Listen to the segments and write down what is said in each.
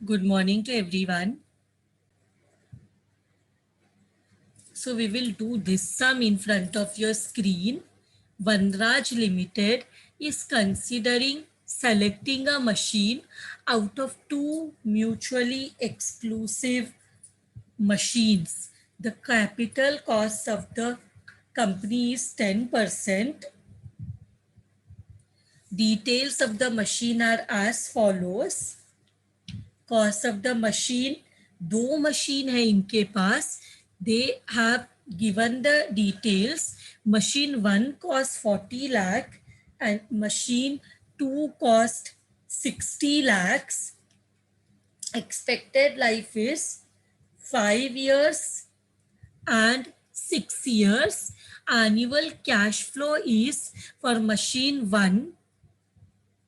Good morning to everyone. So we will do this sum in front of your screen. Vanraj Limited is considering selecting a machine out of two mutually exclusive machines. The capital cost of the company is 10%. Details of the machine are as follows. Cost of the machine, दो machine है इनके पास. They have given the details. Machine 1 cost 40 lakh and machine 2 cost 60 lakhs. Expected life is 5 years and 6 years. Annual cash flow is for machine 1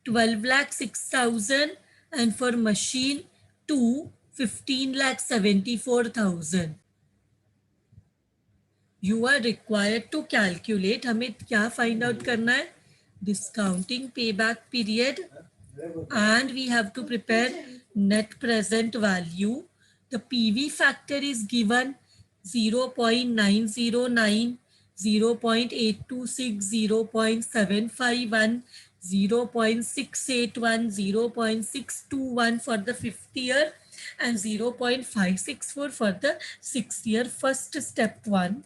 12 lakh 6,000 and for machine 2 15 lakh 74,000. You are required to calculate. हमें क्या find out करना है? Discounting payback period and we have to prepare net present value. The PV factor is given 0.909, 0.826, 0.751, 0.681, 0.621 for the fifth year and 0.564 for the sixth year. First step one.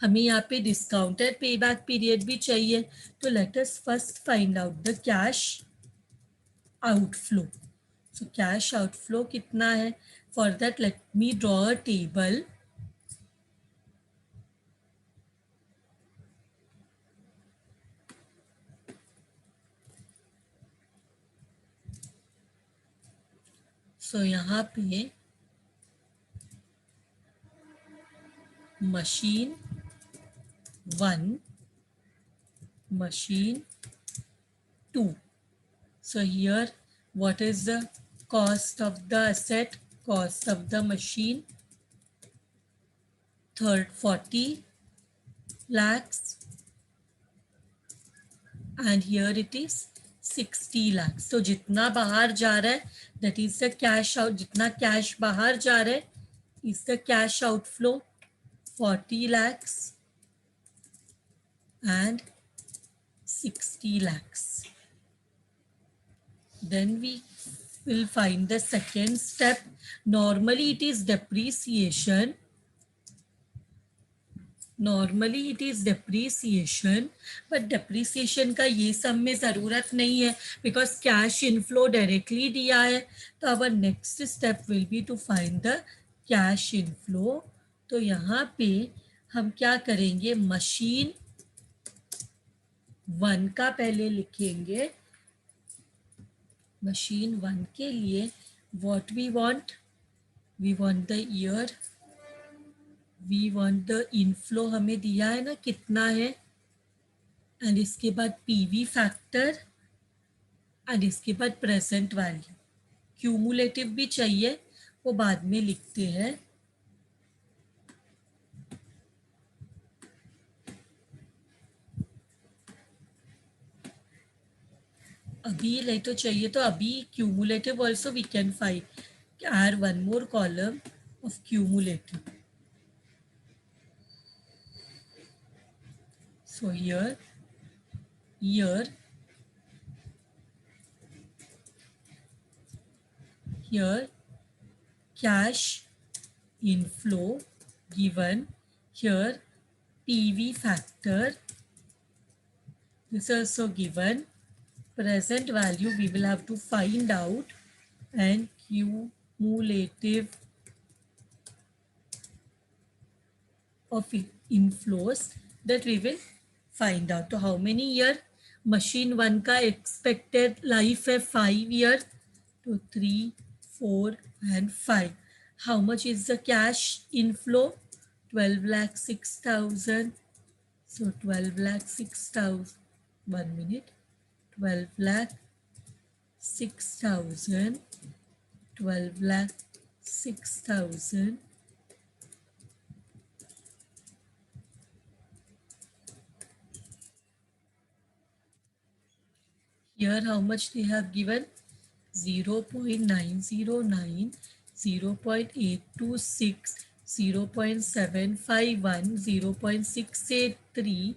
हमें यहाँ पे discounted pay back period भी चाहिए. तो let us first find out the cash outflow. So cash outflow कितना है? For that let me draw a table. So यहाँ पे machine 1, machine 2. So here what is the cost of the asset? Cost of the machine third 40 lakhs and here it is 60 lakhs. तो जितना बाहर जा रहा है that is the cash out. जितना cash बाहर जा रहा है is the cash outflow 40 lakhs and 60 lakhs. Then we will find the second step. Normally it is depreciation. Normally it is depreciation but depreciation का ये सब में ज़रूरत नहीं है बिकॉज कैश इनफ्लो डायरेक्टली दिया है. तो our next step will be to find the cash inflow. तो यहाँ पे हम क्या करेंगे? मशीन 1 का पहले लिखेंगे. मशीन 1 के लिए what we want the year, we want the inflow. हमें दिया है ना कितना है एंड इसके बाद पीवी फैक्टर एंड इसके बाद प्रेजेंट वैल्यू. क्यूमुलेटिव भी चाहिए, वो बाद में लिखते हैं. अभी ले तो चाहिए तो अभी cumulative also we can find. Are one more column of cumulative. So here here cash inflow given, here PV factor this is also given, present value we will have to find out and cumulative of inflows that we will find out. तो how many year? Machine 1 का expected life है 5 year. तो 3, 4 and 5. How much is the cash inflow? 12 lakh 6,000. So 12 lakh 6,000. 1 minute. 12 lakh 6,000. 12 lakh 6,000. Here how much they have given? 0.909, 0.826, 0.751, 0.683,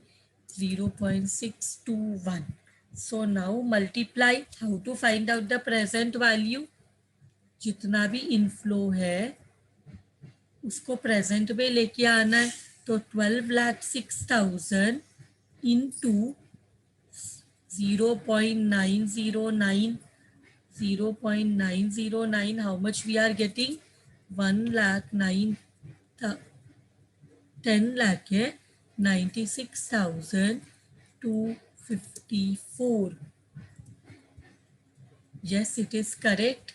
0.621. So now multiply. How to find out the present value? जितना भी inflow है उसको present में लेके आना है. तो 12,06,000 into 0.909, 0.909, how much we are getting? 1 lakh 9, 10 lakh है 96,254. Yes, it is correct.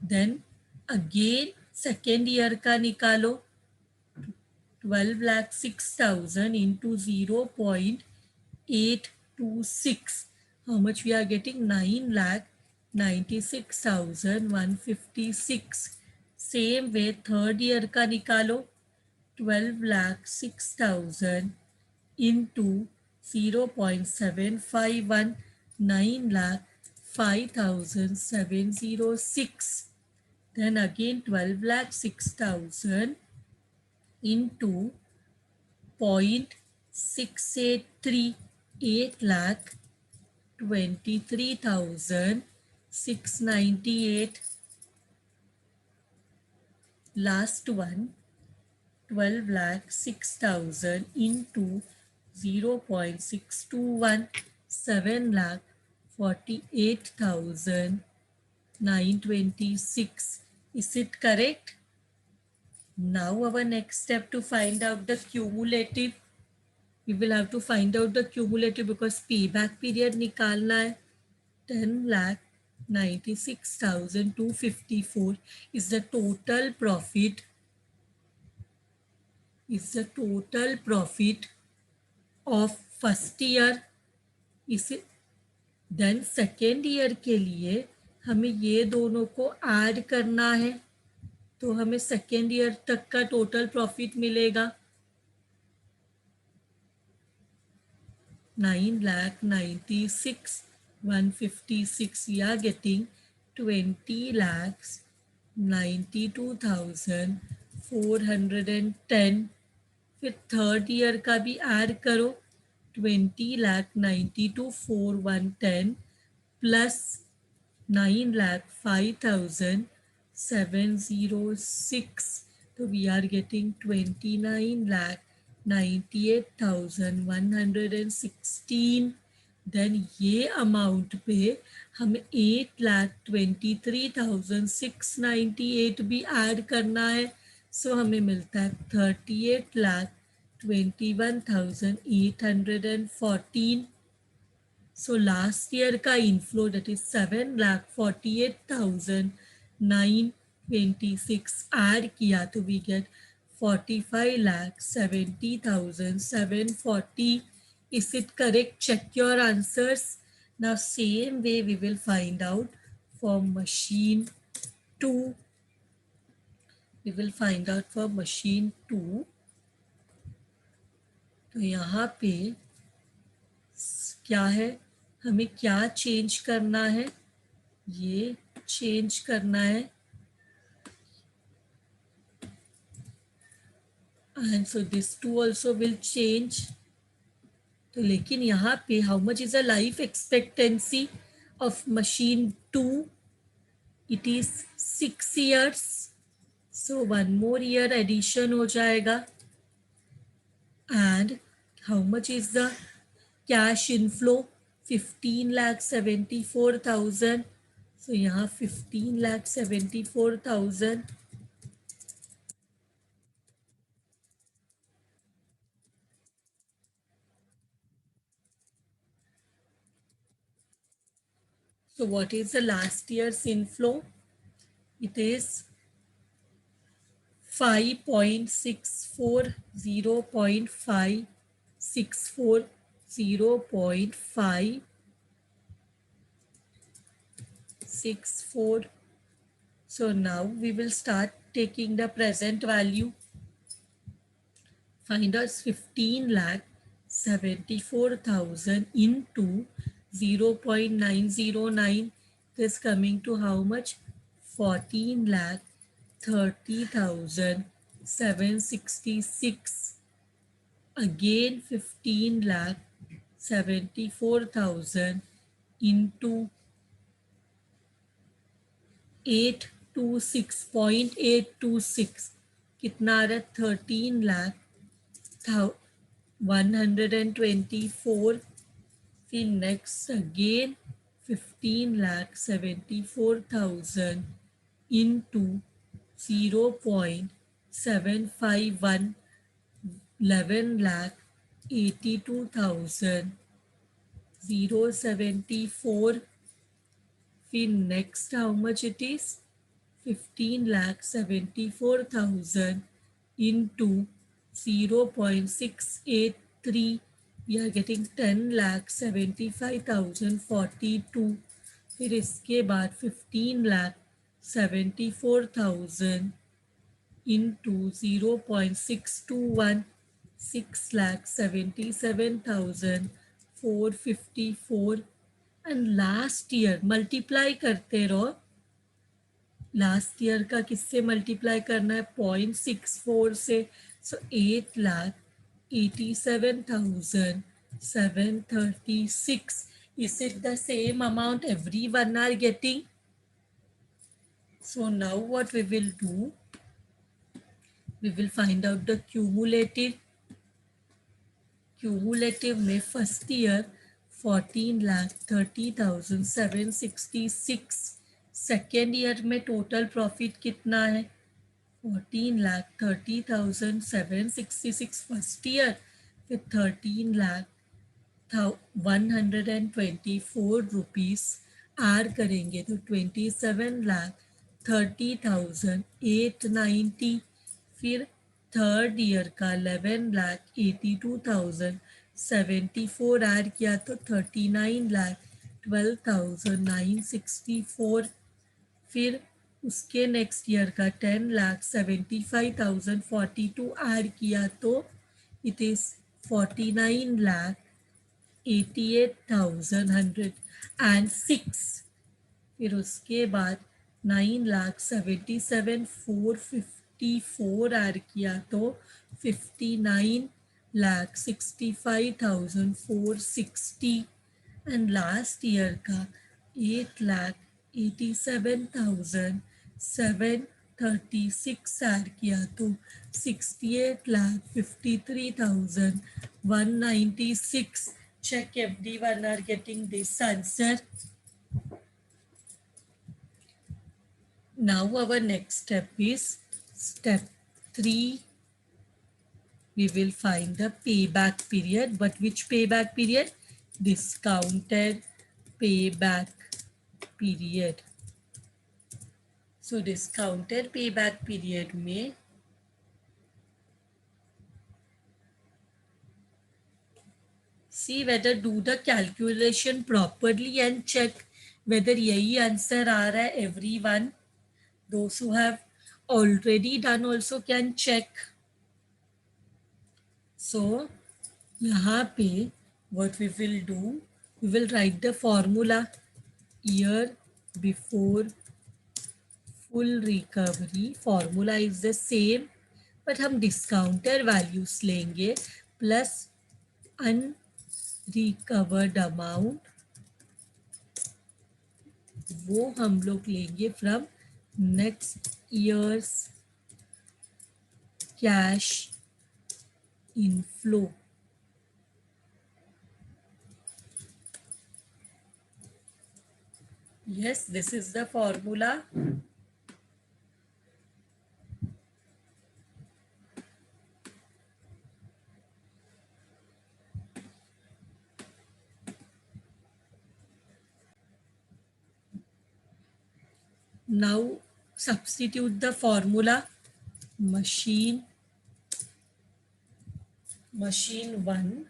Then again second year का निकालो. 12,06,000 into 0.826. How much we are getting? 9,96,156. Same way third year का निकालो. 12,06,000 into 0.751, 9,05,706. Then again 12,06,000 into 0.683, 8,23,698. Last one, 12,06,000 into 0.621, 7,48,926. Is it correct? Now our next step to find out the cumulative. We will have to find out the cumulative because payback period निकालना है. 10,96,254 is the total profit. Is the total profit of first year. इसे then second year के लिए हमें ये दोनों को add करना है. तो हमें सेकेंड ईयर तक का टोटल प्रॉफिट मिलेगा 9,96,156. We are getting 20,92,410. फिर थर्ड ईयर का भी ऐड करो. 20,92,410 प्लस 9,05,706. So we are getting 29,98,116. Then ये अमाउंट पे हमें 8,23,698 भी ऐड करना है. सो हमें मिलता है 38,21,814. So last year का inflow, that is 7,48,926 add किया तो we get 45,70,740. Is it correct? Check your answers. Now same way we will find out for machine 2. We will find out for machine 2. तो यहाँ पे क्या है, हमें क्या चेंज करना है? ये चेंज करना है. And so this too also will change. तो लेकिन यहाँ पे how much is a life expectancy of machine 2? It is 6 years. So 1 more year addition हो जाएगा. And how much is the cash inflow? 15,74,000. So यहाँ 15,74,000. So what is the last year's inflow? It is 5.64, 0.564, 0.564. So now we will start taking the present value. Find us 15,74,000 into 0.909, this coming to how much? 14,30,766. Again 15,74,000 into 826.826 कितना आ रहा है? 13,124. फिर next again 15,74,000 into 0.751, 11,82,000, 074. फिर next how much it is? 15,74,000 into 0.683, we are getting 10,75,042. फिर इसके बाद 15,74,000 into 0.621, 6,77,454. And last year multiply करते रहो. लास्ट ईयर का किससे मल्टीप्लाई करना है? 0.64 से. सो 8,87,736. Is it the same amount everyone are getting? So now what we will do? We will find out the cumulative. Cumulative में फर्स्ट ईयर 14,30,766. सेकेंड ईयर में total profit कितना है? 14,30,766 फर्स्ट ईयर. फिर 13,124 रुपीज़ ऐड करेंगे तो 27,30,890. फिर third year का 11,82,074 add किया तो 39,12,964. फिर उसके नेक्स्ट ईयर का 10,75,042 ऐड किया तो इट इज़ 49,88,106. फिर उसके बाद 9,77,454 ऐड किया तो 59,65,460. एंड लास्ट ईयर का 8,87,736 ऐड किया तो 68,53,196. Check everyone are getting this answer. Now our next step is step 3. We will find the payback period. But which payback period? Discounted payback period. So discounted payback period में see whether do the calculation properly and check whether यही answer आ रहा है. everyone, those who have already done also can check. So यहाँ पे what we will do, we will write the formula. Year before full recovery formula is the same, but हम discounted values लेंगे plus unrecovered amount, वो हम लोग लेंगे from next year's cash inflow. Yes, this is the formula. Now substitute the formula. Machine 1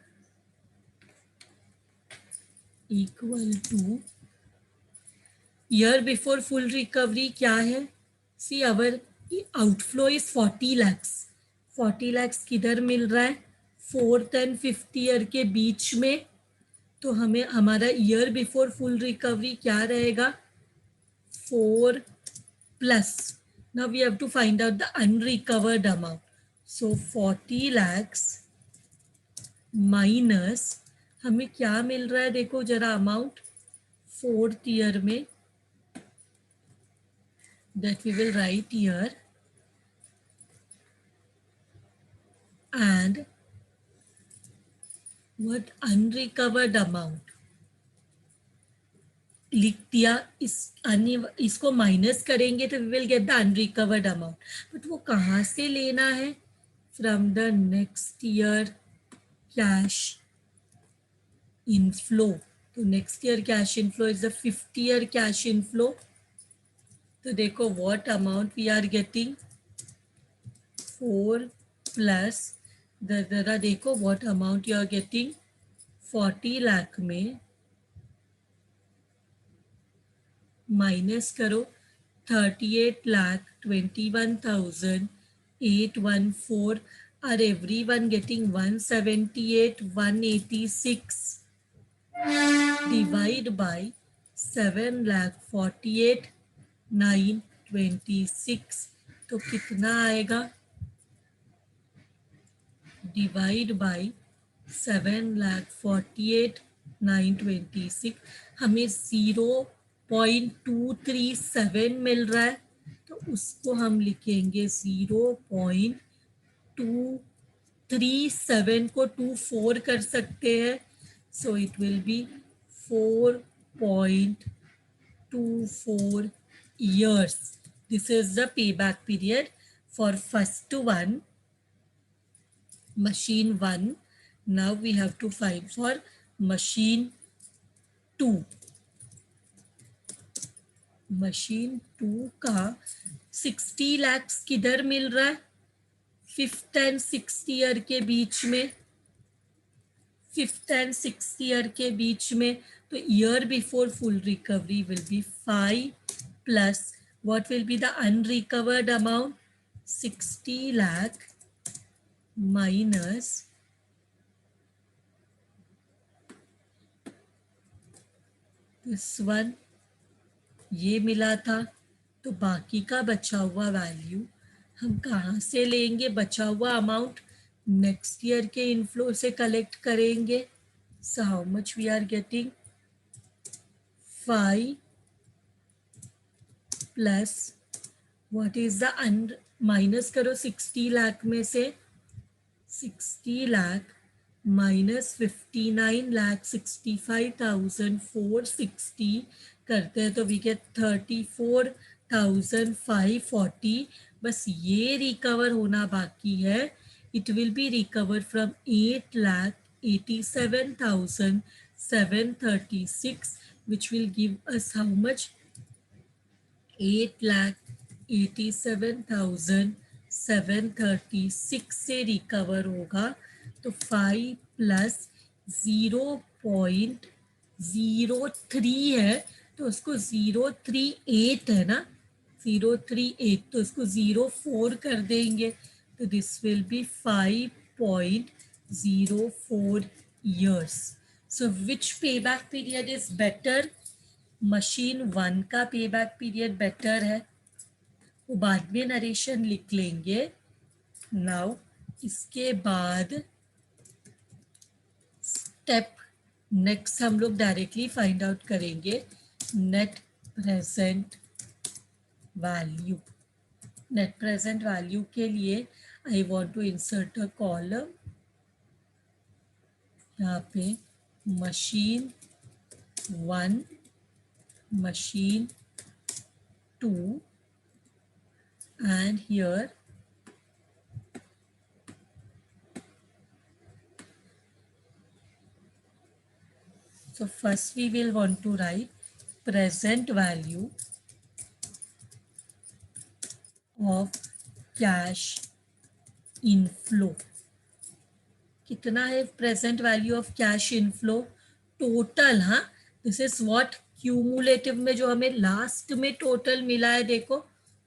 equal to year before full recovery क्या है? See our outflow is 40 lakhs. 40 lakhs किधर मिल रहा है? 4th and 5th ईयर के बीच में. तो हमें हमारा ईयर बिफोर फुल रिकवरी क्या रहेगा? 4 plus. Now we have to find out the unrecovered amount. So 40 lakhs minus हमें क्या मिल रहा है देखो जरा अमाउंट फोर्थ ईयर में, that we will write here, and what unrecovered amount लिख दिया. इसको माइनस करेंगे तो we will get the unrecovered amount. But वो कहाँ से लेना है? From the next year cash inflow. तो next year cash inflow is the 5th year cash inflow. तो देखो what amount we are getting, 4 plus जरा देखो what amount you are getting. 40 lakh में माइनस करो 38,21,814. Are everyone getting 178, 186? Divide by 7,48,926. तो कितना आएगा? Divide by 7,48,926. हमें 0.237 मिल रहा है, तो उसको हम लिखेंगे 0.237 को 24 कर सकते हैं. So it will be 4.24 years. This is the payback period for first one, machine 1. Now we have to find for machine 2. Machine 2 का 60 lakhs किधर मिल रहा है? 5th and 6th ईयर के बीच में. 5th and 6th ईयर के बीच में. तो year before full recovery will be 5 प्लस what will be the unrecovered amount, 60 lakh minus this one, ये मिला था. तो बाकी का बचा हुआ वैल्यू हम कहाँ से लेंगे? बचा हुआ अमाउंट नेक्स्ट ईयर के इनफ्लो से कलेक्ट करेंगे. So how much we are getting? 5 प्लस व्हाट इज द माइनस करो 60 लाख में से, 60 लाख माइनस 59,65,460 करते हैं तो वी गेट 34,540. बस ये रिकवर होना बाकी है. It will be recover from 8,87,736 which will give us how much? 8,87,736 से रिकवर होगा. तो 5 प्लस 0.03 है, तो उसको 038 है ना, 038, तो इसको 04 कर देंगे. तो this will be 5.04 years. So which payback period is better? Machine 1 का पेबैक पीरियड बेटर है. वो बाद में नरेशन लिख लेंगे. नाउ इसके बाद स्टेप नेक्स्ट हम लोग डायरेक्टली फाइंड आउट करेंगे net present value. Net present value के लिए I want to insert a column. यहाँ पे machine 1, machine 2, and here so first we will want to write present value of cash inflow. कितना है present value of cash inflow? Total. हाँ, this is what cumulative में जो हमें last में total मिला है देखो,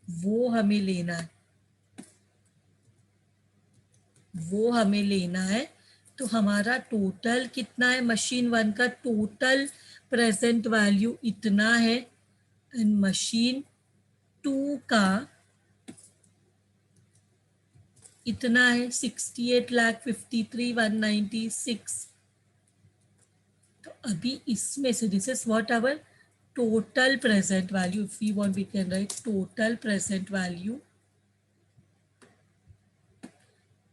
वो हमें लेना है, वो हमें लेना है. तो हमारा टोटल कितना है? मशीन 1 का टोटल प्रेजेंट वैल्यू इतना है, एंड मशीन 2 का इतना है 68,53,196। तो अभी इसमें से this is what our total present value, if we want we can write total present value,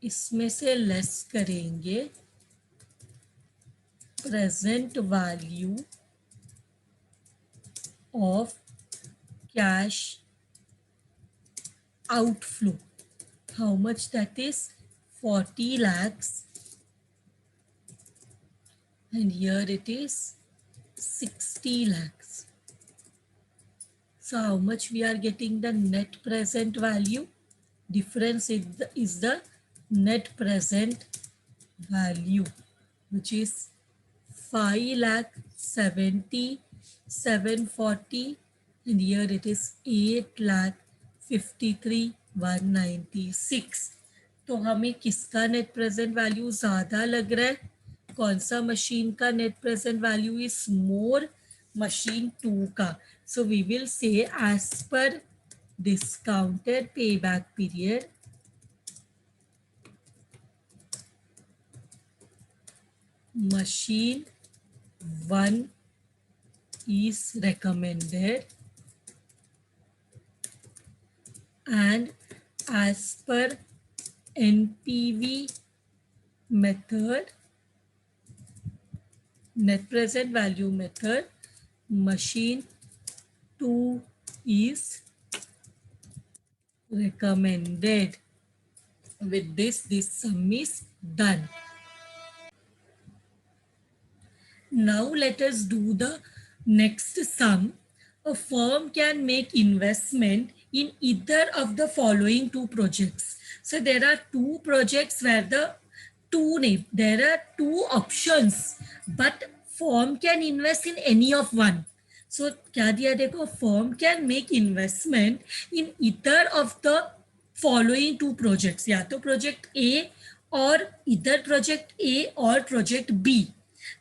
इसमें से लेस करेंगे present value of cash outflow. How much that is? 40 lakhs. And here it is 60 lakhs. So how much we are getting the net present value? Difference is the net present value, which is 5,70,740, and here it is 8,53,196. तो हमें किसका net present value ज़्यादा लग रहा है? कौन सा machine का net present value is more? Machine 2 का. So we will say as per discounted payback period, machine 1 is recommended, and as per NPV method, net present value method, machine 2 is recommended. With this sum is done. Now let us do the next sum. A firm can make investment in either of the following two projects. So there are two projects where there are two options, but firm can invest in any of one. So क्या दिया देखो, firm can make investment in either of the following two projects, या तो project A or either project A or project B.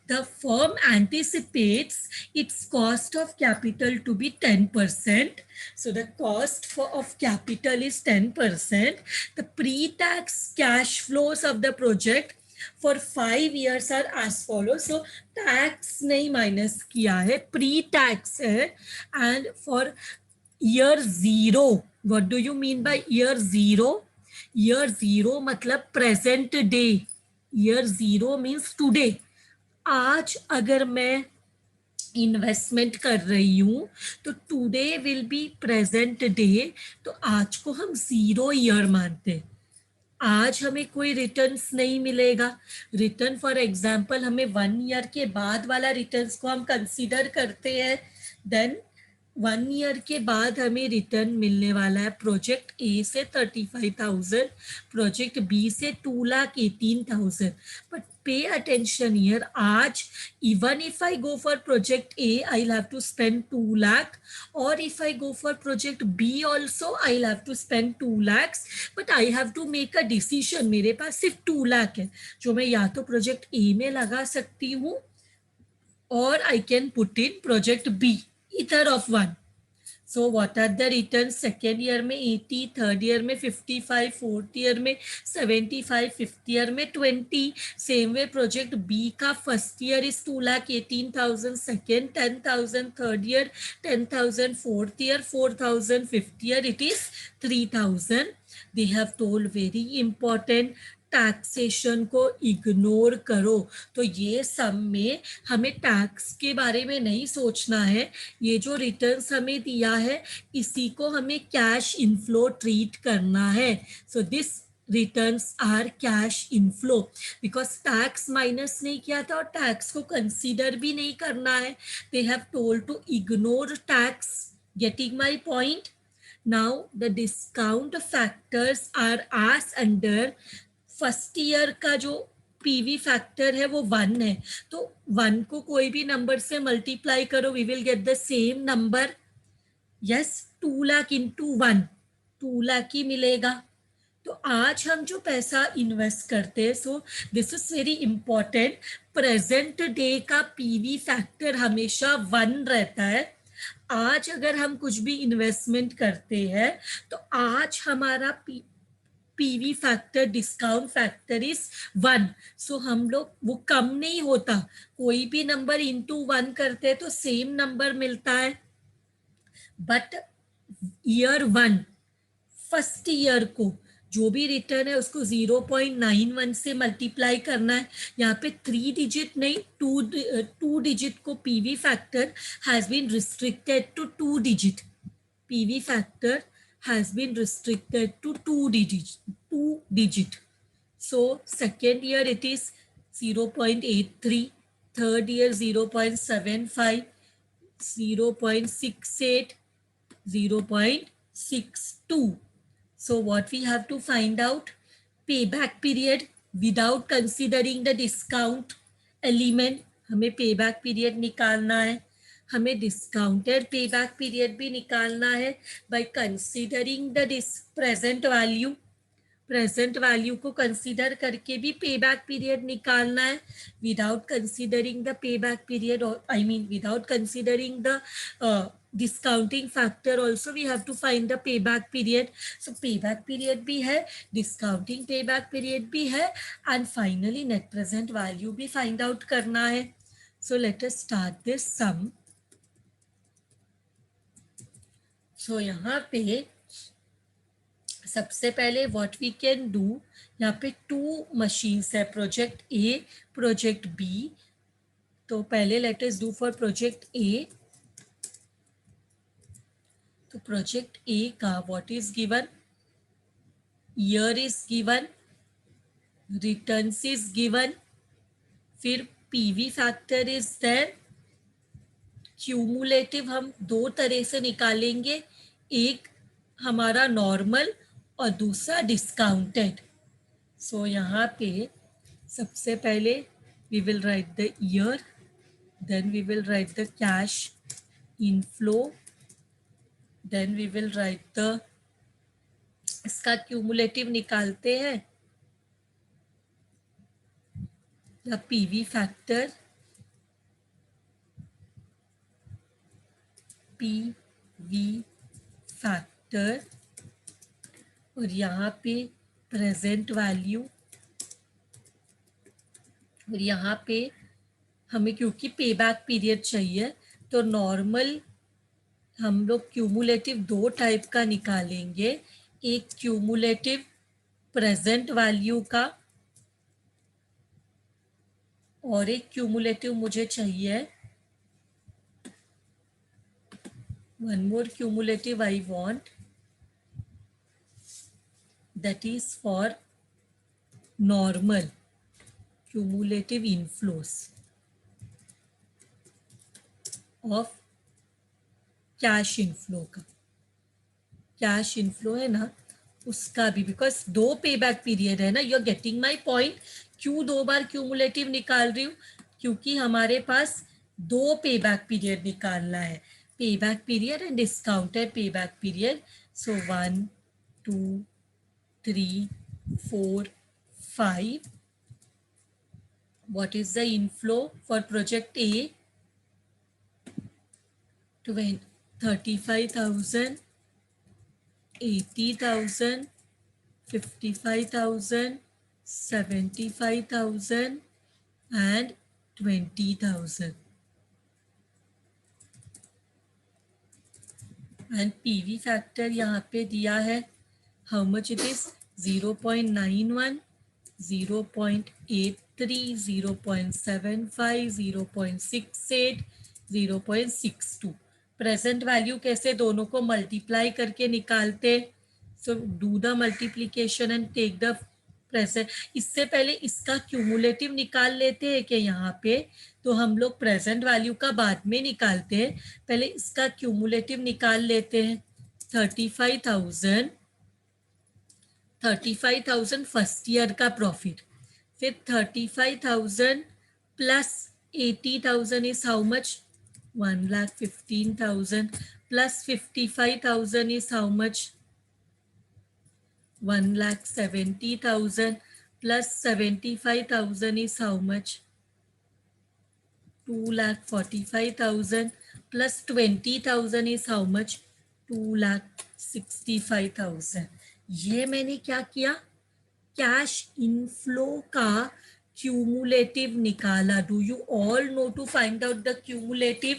The firm anticipates its cost of capital to be 10%. So the cost of capital is 10%. The pre-tax cash flows of the project for 5 years are as follows. So tax नहीं minus किया है, pre-tax है. And for year 0, what do you mean by year 0? Year 0 मतलब present day. Year 0 means today. आज अगर मैं investment कर रही हूँ तो today will be present day, तो आज को हम 0 ईयर मानते. आज हमें कोई रिटर्न्स नहीं मिलेगा. रिटर्न फॉर एग्जांपल हमें 1 ईयर के बाद वाला रिटर्न्स को हम कंसीडर करते हैं. देन 1 ईयर के बाद हमें रिटर्न मिलने वाला है प्रोजेक्ट ए से 35,000, प्रोजेक्ट बी से 2,18,000. बट pay attention here, आज even if I go for project A, I'll have to spend 2 lakh, or if I go for project B also, I'll have to spend 2 lakhs, but I have to make a decision. मेरे पास सिर्फ 2 लाख है जो मैं या तो project A में लगा सकती हूँ, or I can put in project B, either of one. So what are the returns? Second year में 80, third year में 55, fourth year में 75, fifth year में 20. Same way project B का first year is 2,18,000, second 10,000, third year 10,000, fourth year 4,000, fifth year it is 3,000. They have told very important, taxation को ignore करो. तो ये सम में हमें टैक्स के बारे में नहीं सोचना है. ये जो रिटर्न्स हमें दिया है इसी को हमें कैश इनफ्लो ट्रीट करना है. So this returns are cash inflow because tax minus नहीं किया था और टैक्स को कंसीडर भी नहीं करना है. They have told to ignore tax. Getting my point? Now the discount factors are as under. First year का जो पीवी फैक्टर है वो 1 है, तो 1 को कोई भी नंबर से मल्टीप्लाई करो, we will get the same number. Yes, 2 lakh into 1 2 lakh ही मिलेगा. तो आज हम जो पैसा इन्वेस्ट करते हैं, so this is very important, present day का पीवी फैक्टर हमेशा 1 रहता है. आज अगर हम कुछ भी इन्वेस्टमेंट करते हैं तो आज हमारा PV factor, discount factor is 1। सो हम लोग वो कम नहीं होता, कोई भी नंबर इंटू 1 करते हैं तो सेम नंबर मिलता है। बट ईयर 1, फर्स्ट ईयर को जो भी रिटर्न है उसको 0.91 से मल्टीप्लाई करना है। यहाँ पे 3 डिजिट नहीं, टू डिजिट को PV factor has been restricted to 2 digit. PV factor has been restricted to 2 digit. So second year it is 0.83, third year 0.75, 0.68, 0.62. So what we have to find out, payback period without considering the discount element, हमें payback period निकालना है, हमें discounted payback period भी निकालना है by considering the present value. Present value को consider करके भी पेबैक पीरियड निकालना है, without considering the payback period, I mean without considering the discounting factor also we have to find the payback period. So payback period भी है, discounting payback period भी है, and finally net present value भी find out करना है। So let us start this sum. So यहाँ पे सबसे पहले व्हाट वी कैन डू, यहाँ पे 2 मशीन्स है, प्रोजेक्ट ए, प्रोजेक्ट बी। तो पहले let us do for project A. तो प्रोजेक्ट ए का what is given, year is given, returns is given, फिर PV factor is there, cumulative हम 2 तरह से निकालेंगे, एक हमारा नॉर्मल और दूसरा डिस्काउंटेड। सो यहाँ पे सबसे पहले we will write the year, then we will write the cash inflow, then we will write the, इसका क्यूमुलेटिव निकालते हैं, the PV factor, PV factor, और यहाँ पे प्रेजेंट वैल्यू, और यहाँ पे हमें क्योंकि पेबैक पीरियड चाहिए तो नॉर्मल हम लोग क्यूमुलेटिव 2 टाइप का निकालेंगे, एक क्यूमुलेटिव प्रेजेंट वैल्यू का और एक क्यूमुलेटिव मुझे चाहिए, one more cumulative I want, that is for normal cumulative inflows of cash inflow का, कैश इनफ्लो है ना उसका भी, बिकॉज 2 पेबैक पीरियड है ना, you are getting my point. क्यों 2 बार क्यूमुलेटिव निकाल रही हूँ, क्योंकि हमारे पास 2 पेबैक पीरियड निकालना है, payback period and discounted payback period. So 1 2 3 4 5. What is the inflow for project A? 35,000, 80,000, 55,000, 75,000 and 20,000. And PV factor यहाँ पे दिया है, how much it is, 0.91, 0.83, 0.75, 0.68, 0.62. Present value कैसे, दोनों को मल्टीप्लाई करके निकालते, so do the multiplication and take the present. इससे पहले इसका क्यूमुलेटिव निकाल लेते हैं कि यहाँ पे, तो हम लोग प्रेजेंट वैल्यू का बाद में निकालते हैं, पहले इसका क्यूमुलेटिव निकाल लेते हैं। 35,000 फर्स्ट ईयर का प्रॉफिट, फिर 35,000 plus 80,000 is how much, 1,15,000 plus 55,000 is how much, 1,70,000 plus 75,000 is how much, 2,45,000 plus 20,000 is how much? 2,65,000. ये मैंने क्या किया? कैश इनफ्लो का क्यूमुलेटिव निकाला. Do you all know to find out the cumulative?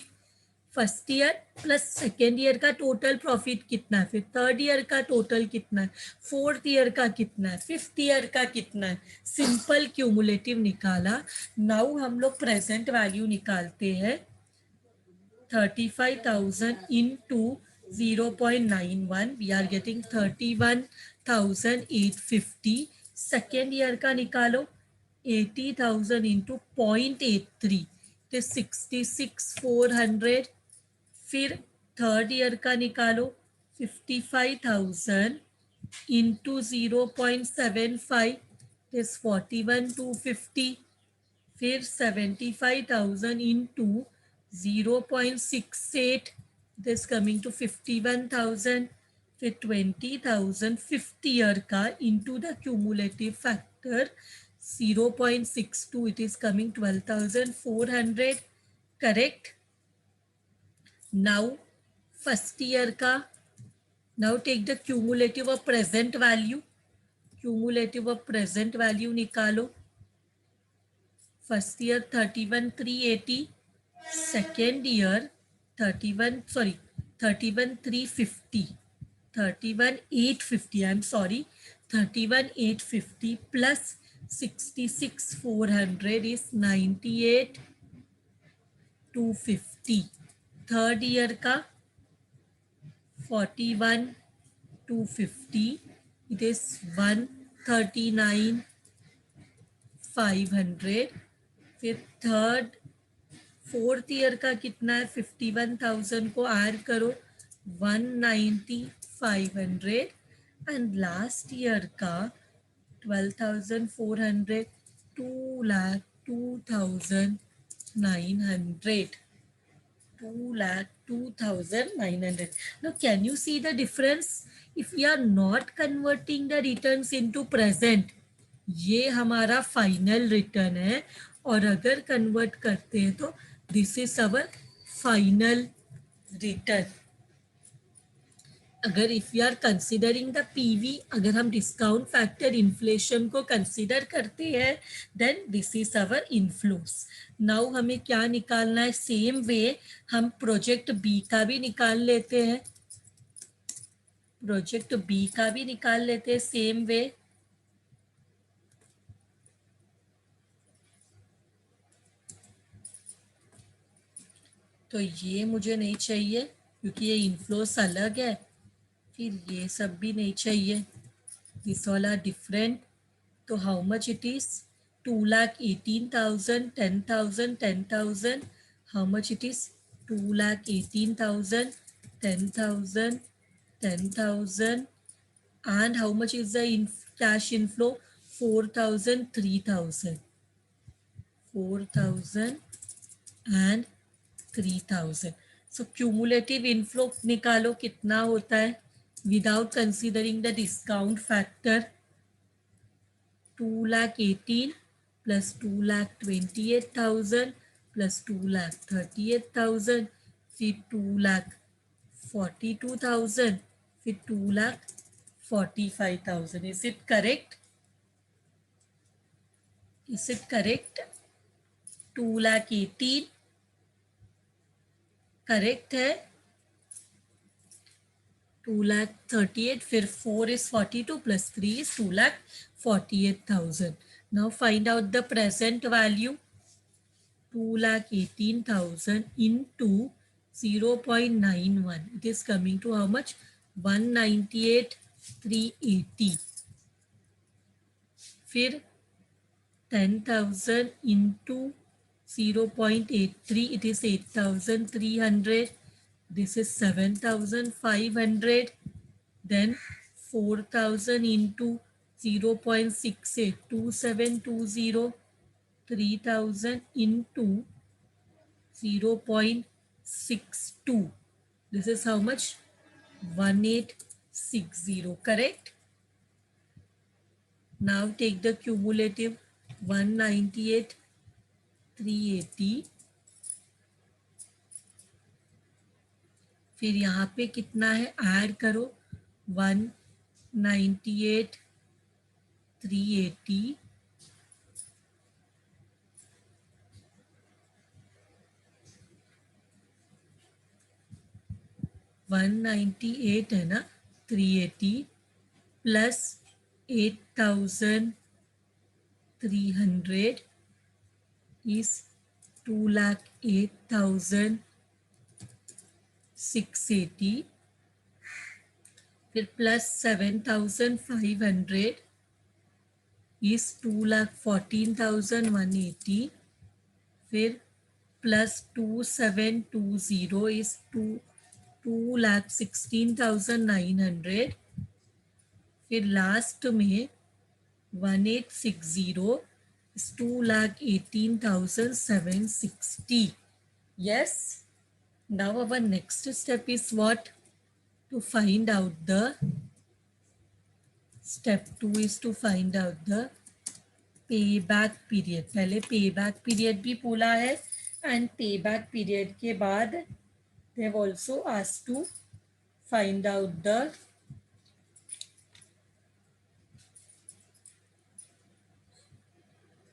First year plus second year का total profit कितना है, फिर थर्ड ईयर का टोटल कितना है, फोर्थ ईयर का कितना है, फिफ्थ ईयर का कितना है. सिंपल क्यूमुलेटिव निकाला. नाउ हम लोग प्रेजेंट वैल्यू निकालते हैं. 35,000 into 0.91, we are getting 31,850. Second year का निकालो. 80,000 into 0.83, तो 66,400. फिर थर्ड ईयर का निकालो. 55,000 into 0.75, is 41,250. फिर 75,000 into 0.68, this coming to 51,000. फिर 20,000 फिफ्थ ईयर का into the cumulative factor 0.62, it is coming 12,400. correct. Now first year का, now take the cumulative of present value. cumulative of present value निकालो. first year 31,380, second year 31,350, 31,850, I'm sorry, 31,850 plus 66,400 is 98,250. Third year का 41,250, it is 139,500. फिर fourth year का कितना है? 51,000 को add करो, 190,500. And last year का 12,400, 2,02,900. 2,02,900. Now can you see the difference? If we are not converting the returns into present, ये हमारा फाइनल रिटर्न है, और अगर कन्वर्ट करते हैं तो this is our final return. अगर if you are considering the PV, अगर हम डिस्काउंट फैक्टर इन्फ्लेशन को कंसिडर करते हैं, then this is our inflows. Now हमें क्या निकालना है? सेम वे हम प्रोजेक्ट बी का भी निकाल लेते हैं. प्रोजेक्ट बी का भी निकाल लेते हैं सेम वे. तो ये मुझे नहीं चाहिए क्योंकि ये इन्फ्लोस अलग है. फिर ये सब भी नहीं चाहिए, दिस ऑल आर डिफरेंट. तो how much it is? 2,18,000, 10,000, 10,000. How much it is? 2,18,000, 10,000, 10,000. and how much is the cash inflow? 4,000, 3,000, 4,000 and 3,000. So cumulative inflow निकालो कितना होता है without considering the discount factor. 2,18,000 plus 2,28,000 plus 2,38,000, फिर 2,42,000, फिर 2,45,000. Is it correct? Is it correct? 2,18,000 correct है. 2,38,000, फिर 4 is 42 plus 3 is 2,48,000. Now find out the present value. 2,18,000 into 0.91, it is coming to how much? 198,380. फिर 10,000 into 0.83, it is 8,300. This is 7,500. Then 4,000 into 0.68, 2,720. 3,000 into 0.62. This is how much? 1,860. Correct? Now take the cumulative. 198,380 फिर यहाँ पे कितना है, add करो 198 380 198 है ना, 380 plus 8300 is 2,08,680, फिर प्लस 7,500 इज 2,14,180, फिर प्लस 2720 इज 2,16,900, फिर लास्ट में 1860 is 2,18,760. Yes. Now our next step is what? To find out the step 2 is to find out the payback period. पहले payback period भी बोला है and payback period के बाद they have also asked to find out the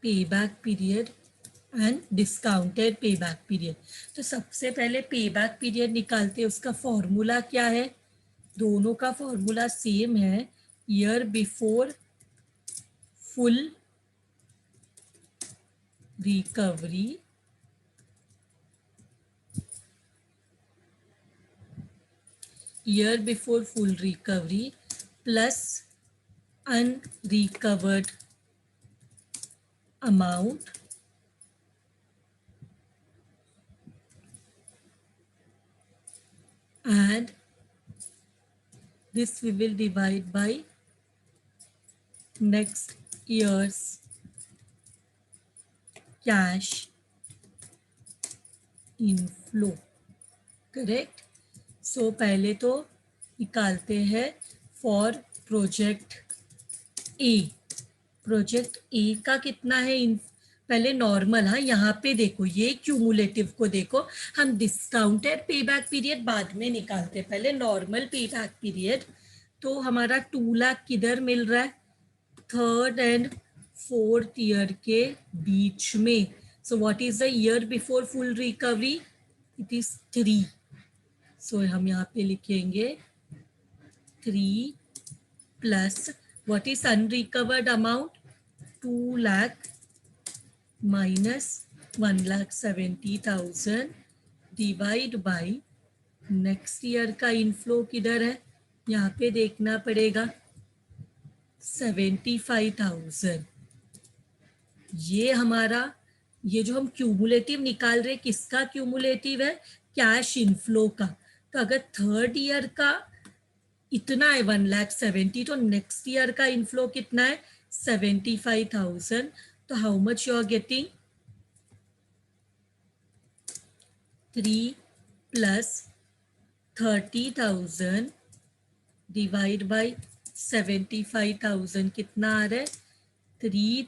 payback period and discounted payback period. तो सबसे पहले payback period निकालते हैं, उसका फॉर्मूला क्या है, दोनों का फॉर्मूला सेम है, year before full recovery year before full recovery plus unrecovered amount and this we will divide by next year's cash inflow. Correct. So पहले तो निकालते हैं for project A. Project A का कितना है, पहले नॉर्मल, हाँ यहाँ पे देखो, ये क्यूमुलेटिव को देखो, हम डिस्काउंटेड पेबैक पीरियड बाद में निकालते, पहले नॉर्मल पेबैक पीरियड। तो हमारा 2 लाख किधर मिल रहा है, थर्ड एंड फोर्थ ईयर के बीच में। So what is the year before full recovery, it is 3। सो हम यहाँ पे लिखेंगे 3 plus what is unrecovered amount, 2 lakh minus 1,70,000 divide by next year का इनफ्लो किधर है, यहाँ पे देखना पड़ेगा 75,000। ये हमारा, ये जो हम क्यूमुलेटिव निकाल रहे, किसका क्यूमुलेटिव है, कैश इनफ्लो का। तो अगर थर्ड ईयर का इतना है 1,70,000, तो नेक्स्ट ईयर का इनफ्लो कितना है 75,000। तो how much you are getting, 3 plus 30,000 divide by 75,000 कितना आ रहा है, 3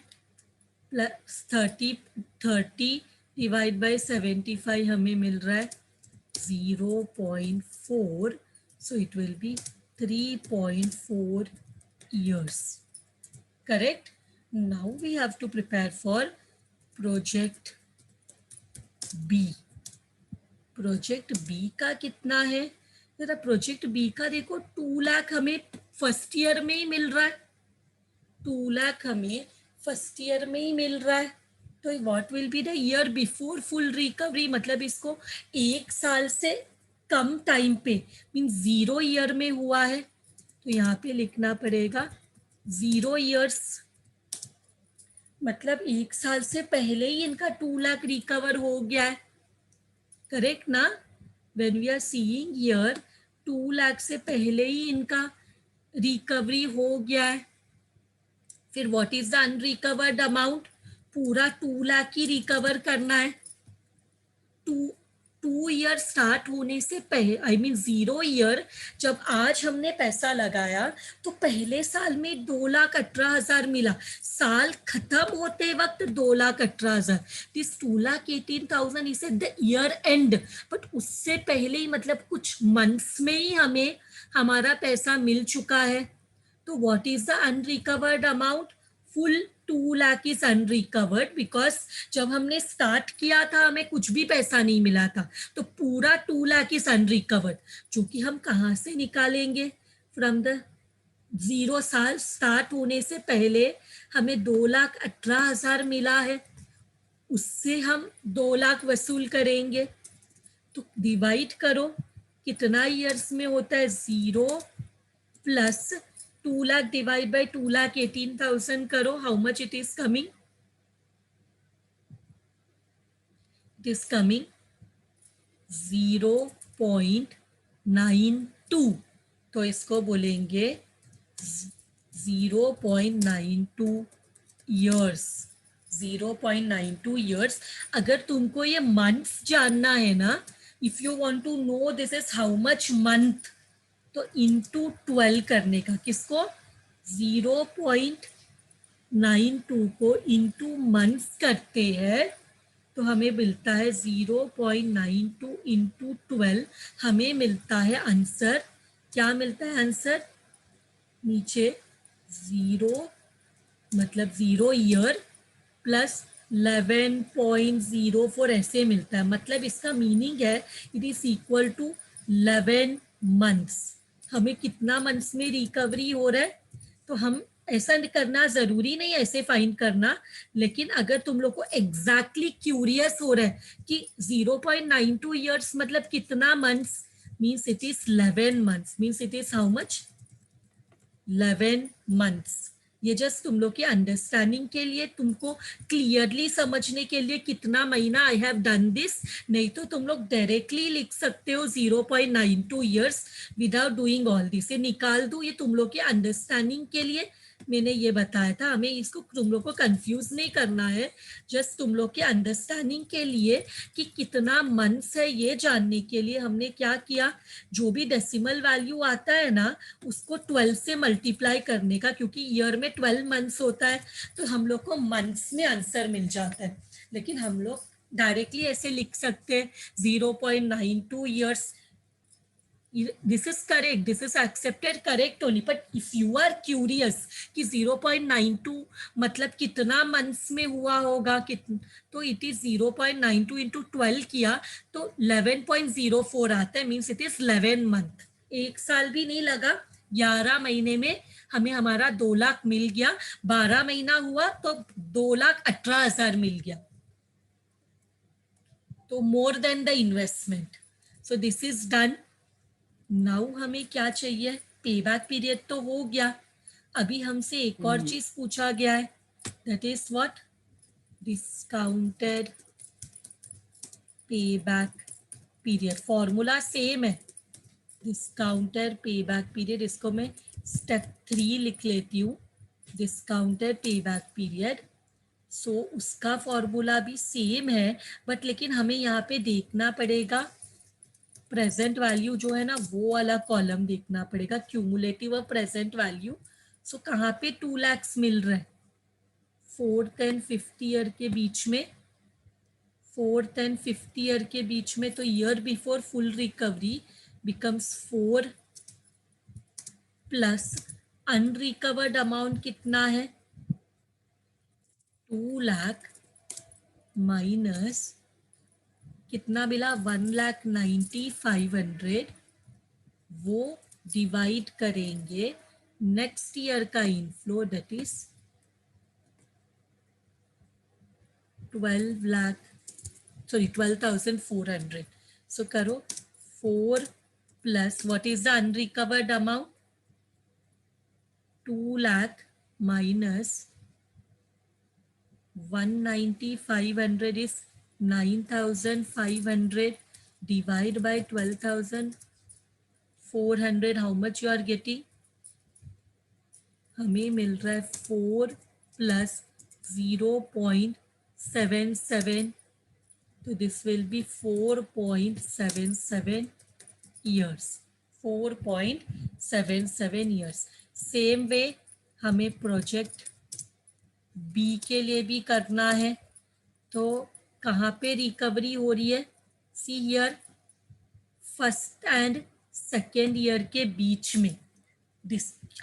प्लस 30 डिवाइड बाई 75 हमें मिल रहा है 0.4। So it will be 3.4 years. Correct. Now we have to prepare for project B. Project b का कितना है, जरा प्रोजेक्ट बी का देखो, 2 लाख हमें फर्स्ट ईयर में ही मिल रहा है, 2 लाख हमें फर्स्ट ईयर में ही मिल रहा है। तो what will be the year before full recovery, मतलब इसको 1 साल से कम टाइम पे, मीन 0 ईयर में हुआ है। तो यहाँ पे लिखना पड़ेगा 0 years, मतलब 1 साल से पहले ही इनका 2 लाख रिकवर हो गया है। करेक्ट ना, when we are seeing here 2 lakh से पहले ही इनका रिकवरी हो गया है। फिर what is the unrecovered amount, पूरा 2 लाख ही रिकवर करना है, 2 ईयर स्टार्ट होने से पहले, आई मीन 0 ईयर, जब आज हमने पैसा लगाया तो पहले साल में 2,18,000 मिला, साल खत्म होते वक्त 2,18,000, this 2,18,000 is at the year and, but उससे पहले ही मतलब कुछ मंथ्स में ही हमें हमारा पैसा मिल चुका है। तो what is the unrecovered amount? Full 2 lakh is unrecovered, because जब हमने स्टार्ट किया था हमें कुछ भी पैसा नहीं मिला था, तो पूरा 2 लाख इज अनरिकवर्ड, जो कि हम कहाँ से निकालेंगे? फ्रॉम द 0 साल स्टार्ट होने से पहले हमें 2,18,000 मिला है, उससे हम 2 लाख वसूल करेंगे। तो डिवाइड करो, कितना ईयर्स में होता है? 0 प्लस 2 लाख डिवाइड बाय 2,18,000 करो, how much it is coming? It is coming 0.92, तो इसको बोलेंगे 0.92 ईयर्स, 0.92 ईयर्स। अगर तुमको ये मंथ्स जानना है ना, if you want to know this is how much month, तो इंटू 12 करने का, किसको? 0.92 को इंटू मंथ्स करते हैं तो हमें मिलता है 0.92 इंटू 12, हमें मिलता है आंसर, क्या मिलता है आंसर? नीचे 0 मतलब 0 ईयर प्लस 11.04 ऐसे मिलता है, मतलब इसका मीनिंग है it is equal to 11 months. हमें कितना मंथ्स में रिकवरी हो रहा है, तो हम ऐसा करना जरूरी नहीं ऐसे फाइंड करना, लेकिन अगर तुम लोग को एग्जैक्टली क्यूरियस हो रहा है कि 0.92 ईयर्स मतलब कितना months, means it is 11 months, means it is how much? 11 months. ये जस्ट तुम लोग के अंडरस्टैंडिंग के लिए, तुमको क्लियरली समझने के लिए कितना महीना आई हैव डन दिस, नहीं तो तुम लोग डायरेक्टली लिख सकते हो 0.92 years without doing all this. ये निकाल दो, ये तुम लोग के अंडरस्टैंडिंग के लिए मैंने ये बताया था, हमें इसको तुम लोग को कंफ्यूज नहीं करना है, जस्ट तुम लोग के अंडरस्टैंडिंग के लिए कि कितना मंथ्स है ये जानने के लिए हमने क्या किया, जो भी डेसिमल वैल्यू आता है ना उसको 12 से मल्टीप्लाई करने का, क्योंकि ईयर में 12 मंथ्स होता है तो हम लोग को मंथ्स में आंसर मिल जाता है। लेकिन हम लोग डायरेक्टली ऐसे लिख सकते हैं 0.92 years, this is correct, this is accepted correct only, but if you are curious कि 0.92 मतलब कितना मंथ्स में हुआ होगा, तो इट इज 0.92 इंटू 12 किया तो 11.04 आता है, मीन्स इट इज 11 मंथ। एक साल भी नहीं लगा, 11 महीने में हमें हमारा 2 लाख मिल गया, 12 महीना हुआ तो 2,18,000 मिल गया, तो more than the investment. So this is done. Now हमें क्या चाहिए? पे बैक पीरियड तो हो गया, अभी हमसे एक और चीज पूछा गया है, that is what? Discounted pay back period. Formula same है, डिस्काउंटेड पे बैक पीरियड, इसको मैं स्टेप 3 लिख लेती हूँ, डिस्काउंटेड पे बैक पीरियड। सो उसका फॉर्मूला भी सेम है, बट लेकिन हमें यहाँ पे देखना पड़ेगा प्रेजेंट वैल्यू जो है ना वो वाला कॉलम देखना पड़ेगा, क्यूमुलेटिव और प्रेजेंट वैल्यू। सो कहाँ पे 2 लैक्स मिल रहा है? 4th एंड 5th ईयर के बीच में, 4th एंड 5th ईयर के बीच में, तो year before full recovery becomes 4 plus unrecovered amount कितना है? 2 लाख माइनस कितना मिला? 1,90,500, वो डिवाइड करेंगे नेक्स्ट ईयर का इनफ्लो, दैट इज 12,400। सो करो 4 plus what is the unrecovered amount? 2 lakh minus 190,500 is 9,500 divide by 12,400, how much you are getting? हमें मिल रहा है 4 प्लस 0.77 तो this will be 4.77 years. 4.77 years. Same way हमें प्रोजेक्ट बी के लिए भी करना है. तो कहाँ पे रिकवरी हो रही है? See here, first and second year के बीच में.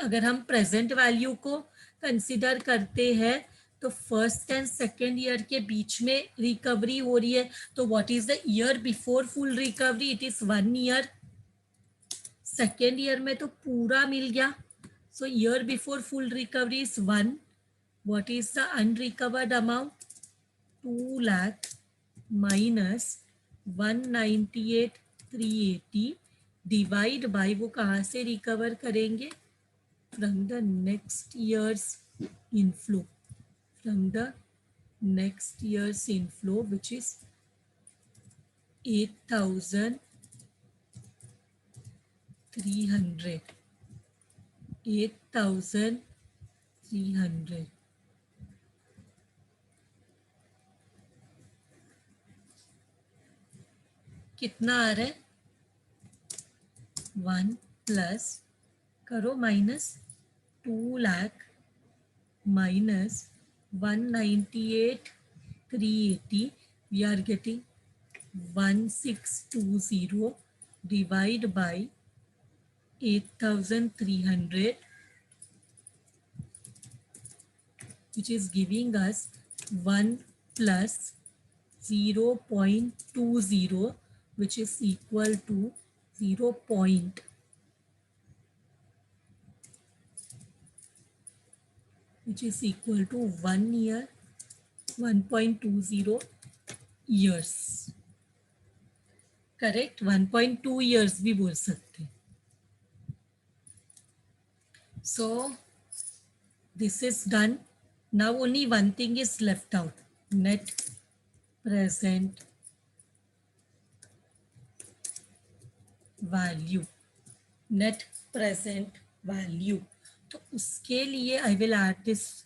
अगर हम प्रेजेंट वैल्यू को कंसिडर करते हैं तो फर्स्ट एंड सेकेंड ईयर के बीच में रिकवरी हो रही है. तो what is the year before full recovery? It is 1 year. Second year में तो पूरा मिल गया. So year before full recovery is 1. What is the unrecovered amount? 2 lakh minus 198,380 divide by, वो कहाँ से रिकवर करेंगे? From the next years inflow. From the next years inflow which is 8,300. 8,300. कितना आ रहा है? 1 प्लस करो minus 2 lakh minus 198,380. We are getting 1620 divide by 8,300, which is giving us 1 plus 0.20, which is equal to 0. Which is equal to 1 year, 1.20 years. Correct, 1.2 years भी बोल सकते. So this is done. Now only one thing is left out. Net present value. Net present value. तो उसके लिए I will add this.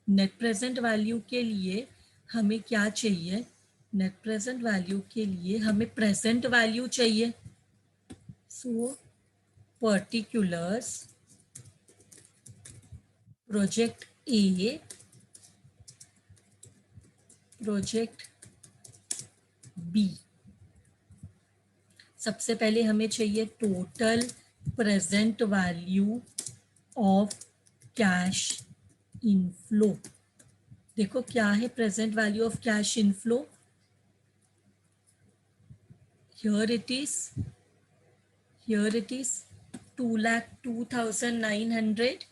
Net present value के लिए हमें क्या चाहिए? नेट प्रेजेंट वैल्यू के लिए हमें प्रेजेंट वैल्यू चाहिए. So particulars project A, project B. सबसे पहले हमें चाहिए total present value of cash inflow. देखो क्या है present value of cash inflow. Here it is 2,02,900.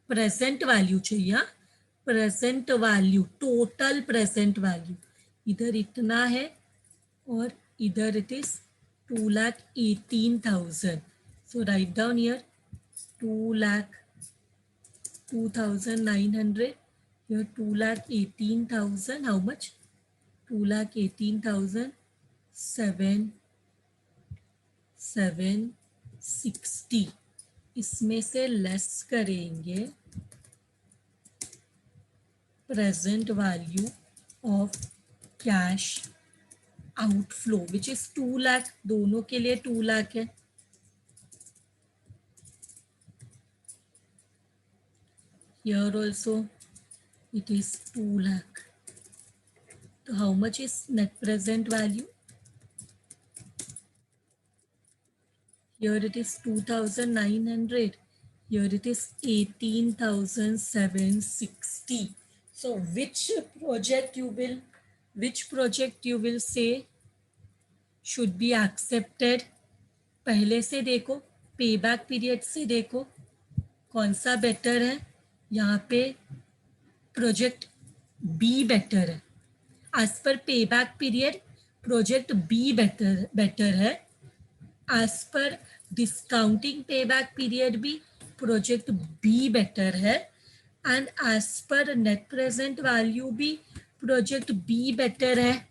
Present value चाहिए. Present value, total present value. इधर इतना है और इधर it is 2,18,000. So write down here 2,02,900. Here 2,18,000. How much? 2,18,000. 760. इसमें से लेस करेंगे present value of cash outflow which is 2 lakh. दोनों के लिए 2 लाख है. Here also it is 2 lakh. So how much is net present value? Here it is 2,900. Here it is 18,760. So which project you will say should be accepted? पहले से देखो, payback period से देखो कौन सा बेटर है. यहाँ पे प्रोजेक्ट बी बेटर है. As per payback period project B better है. As per discounting payback period भी प्रोजेक्ट बी बेटर है. And as per net present value भी प्रोजेक्ट बी बेटर है.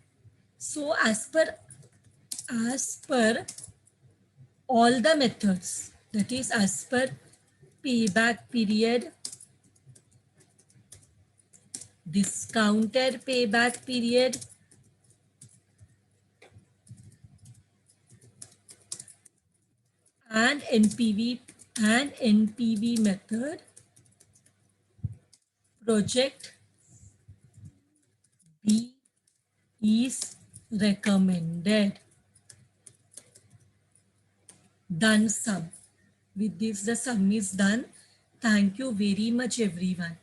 So as per all the methods, that is as per payback period, discounted payback period and NPV method, project B is recommended. Done sum. With this, the sum is done. Thank you very much, everyone.